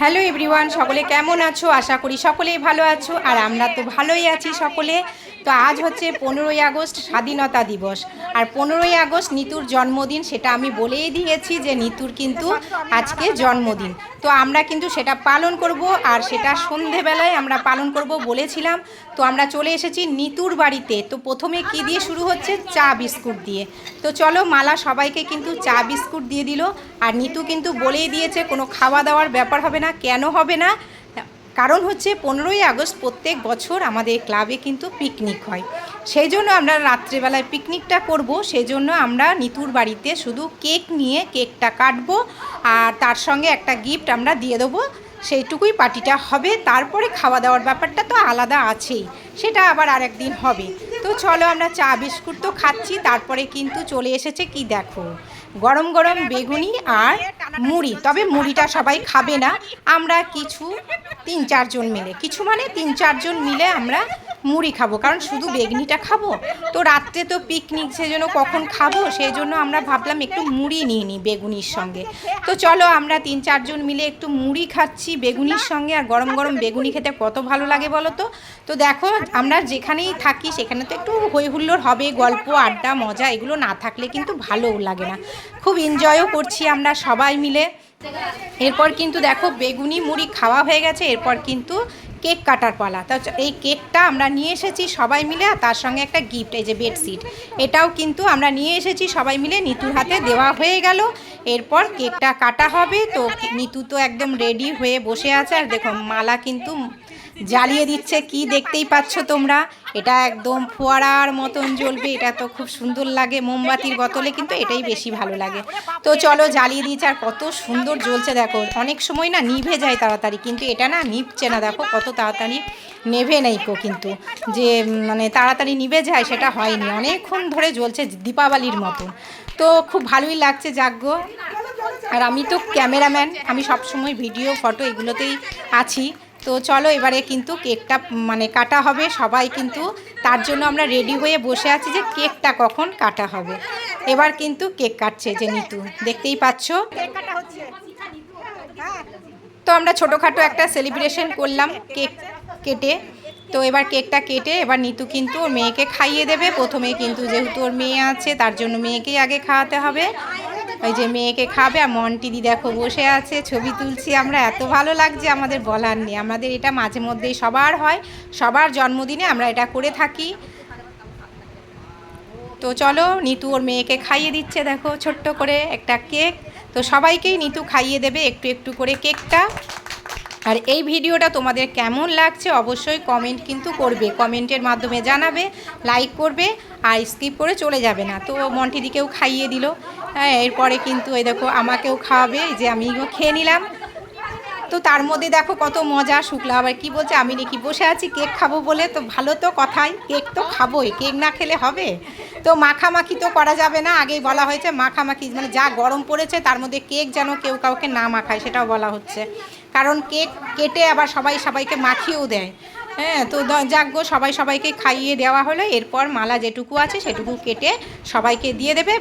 Hello everyone, সকলে কেমন আছো? আশা করি সকলেই ভালো আছো, আর আমরা তো ভালোই আছি সকলে। তো আজ হচ্ছে 15ই আগস্ট, স্বাধীনতা দিবস। আর 15ই আগস্ট নিতুর জন্মদিন, সেটা আমি বলেই দিয়েছি যে নিতুর কিন্তু আজকে জন্মদিন। তো আমরা কিন্তু সেটা পালন করব, আর সেটা সন্ধেবেলায় আমরা পালন করব বলেছিলাম। তো আমরা চলে এসেছি নিতুর বাড়িতে। তো প্রথমে কি দিয়ে শুরু হচ্ছে? চা বিস্কুট দিয়ে। তো চলো, মালা সবাইকে কিন্তু চা বিস্কুট দিয়ে দিল। আর নিতু কিন্তু বলেই দিয়েছে কোনো খাওয়া দাওয়ার ব্যাপার হবে না। কেন হবে না? কারণ হচ্ছে 15ই আগস্ট প্রত্যেক বছর আমাদের ক্লাবে কিন্তু পিকনিক হয়। সেই জন্য আমরা রাত্রেবেলায় পিকনিকটা করব। সেই জন্য আমরা নিতুর বাড়িতে শুধু কেক নিয়ে কেকটা কাটবো, আর তার সঙ্গে একটা গিফট আমরা দিয়ে দেবো। সেইটুকুই পার্টিটা হবে। তারপরে খাওয়া দাওয়ার ব্যাপারটা তো আলাদা আছেই, সেটা আবার আরেকদিন হবে। তো চলো, আমরা চা বিস্কুট তো খাচ্ছি, তারপরে কিন্তু চলে এসেছে কি দেখো, গরম গরম বেগুনি আর মুড়ি। তবে মুড়িটা সবাই খাবে না, আমরা কিছু 3-4 জন মিলে, কিছু মানে 3-4 জন মিলে আমরা মুড়ি খাবো। কারণ শুধু বেগনিটা খাবো তো রাত্রে তো পিকনিক, সেজন্য কখন খাবো, সেই জন্য আমরা ভাবলাম একটু মুড়ি নিয়ে নিই বেগুনির সঙ্গে। তো চলো, আমরা 3-4 জন মিলে একটু মুড়ি খাচ্ছি বেগুনির সঙ্গে। আর গরম গরম বেগুনি খেতে কত ভালো লাগে বলো তো। তো দেখো, আমরা যেখানেই থাকি সেখানে তো একটু হই হুল্লোড় হবে, গল্প আড্ডা মজা এগুলো না থাকলে কিন্তু ভালোও লাগে না। খুব এনজয়ও করছি আমরা সবাই মিলে। এরপর কিন্তু দেখো, বেগুনি মুড়ি খাওয়া হয়ে গেছে, এরপর কিন্তু কেক কাটার পালা। তা এই কেকটা আমরা নিয়ে এসেছি সবাই মিলে, আর তার সঙ্গে একটা গিফট, এই যে বেডশিট, এটাও কিন্তু আমরা নিয়ে এসেছি সবাই মিলে। নিতুর হাতে দেওয়া হয়ে গেল। এরপর কেকটা কাটা হবে। তো নিতু তো একদম রেডি হয়ে বসে আছে, আর দেখো মালা কিন্তু জ্বালিয়ে দিচ্ছে, কি দেখতেই পাচ্ছ তোমরা। এটা একদম ফোয়ারার মতন জ্বলবে, এটা তো খুব সুন্দর লাগে। মোমবাতির বোতলে কিন্তু এটাই বেশি ভালো লাগে। তো চলো, জ্বালিয়ে দিয়েছে, আর কত সুন্দর জ্বলছে দেখো। অনেক সময় না নিভে যায় তাড়াতাড়ি, কিন্তু এটা না নিভছে না, দেখো কত তাড়াতাড়ি নেভে নেই কো। কিন্তু যে মানে তাড়াতাড়ি নিভে যায় সেটা হয়নি, অনেকক্ষণ ধরে জ্বলছে দীপাবলির মতন। তো খুব ভালোই লাগছে যাগ্য। আর আমি তো ক্যামেরাম্যান, আমি সবসময় ভিডিও ফটো এগুলোতেই আছি। তো চলো, এবারে কিন্তু কেকটা মানে কাটা হবে। সবাই কিন্তু তার জন্য আমরা রেডি হয়ে বসে আছি যে কেকটা কখন কাটা হবে। এবার কিন্তু কেক কাটছে যে নিতু, দেখতেই পাচ্ছ। তো আমরা ছোটোখাটো একটা সেলিব্রেশন করলাম কেক কেটে। তো এবার কেকটা কেটে এবার নিতু কিন্তু ওর মেয়েকে খাইয়ে দেবে। প্রথমে কিন্তু যেহেতু ওর মেয়ে আছে, তার জন্য মেয়েকেই আগে খাওয়াতে হবে। ওই যে মেয়েকে খাবে। আর মন্টিদি দেখো বসে আছে, ছবি তুলছি আমরা, এত ভালো লাগছে আমাদের বলার নেই। আমাদের এটা মাঝে মধ্যেই সবার হয়, সবার জন্মদিনে আমরা এটা করে থাকি। তো চলো, নিতু ওর মেয়েকে খাইয়ে দিচ্ছে, দেখো ছোট্ট করে একটা কেক। তো সবাইকেই নিতু খাইয়ে দেবে একটু একটু করে কেকটা। আর এই ভিডিওটা তোমাদের কেমন লাগছে অবশ্যই কমেন্ট কিন্তু করবে, কমেন্টের মাধ্যমে জানাবে, লাইক করবে, আর স্কিপ করে চলে যাবে না। তো মন্টিদিকেও খাইয়ে দিল। হ্যাঁ, এরপরে কিন্তু এই দেখো আমাকেও খাওয়াবে, যে আমিও খেয়ে নিলাম। তো তার মধ্যে দেখো কত মজা। শুক্লা আবার কি বলছে, আমি নাকি বসে আছি কেক খাবো বলে। তো ভালো তো কথাই, কেক তো খাবোই, কেক না খেলে হবে? তো মাখামাখি তো করা যাবে না, আগেই বলা হয়েছে মাখামাখি মানে যা গরম পড়েছে তার মধ্যে কেক যেন কেউ কাউকে না মাখায়, সেটাও বলা হচ্ছে। কারণ কেক কেটে আবার সবাই সবাইকে মাখিয়েও দেয়। হ্যাঁ, তো যাক গো, সবাই সবাইকে খাইয়ে দেওয়া হলো। এরপর মালা যেটুকু আছে সেটুকু কেটে সবাইকে দিয়ে দেবে।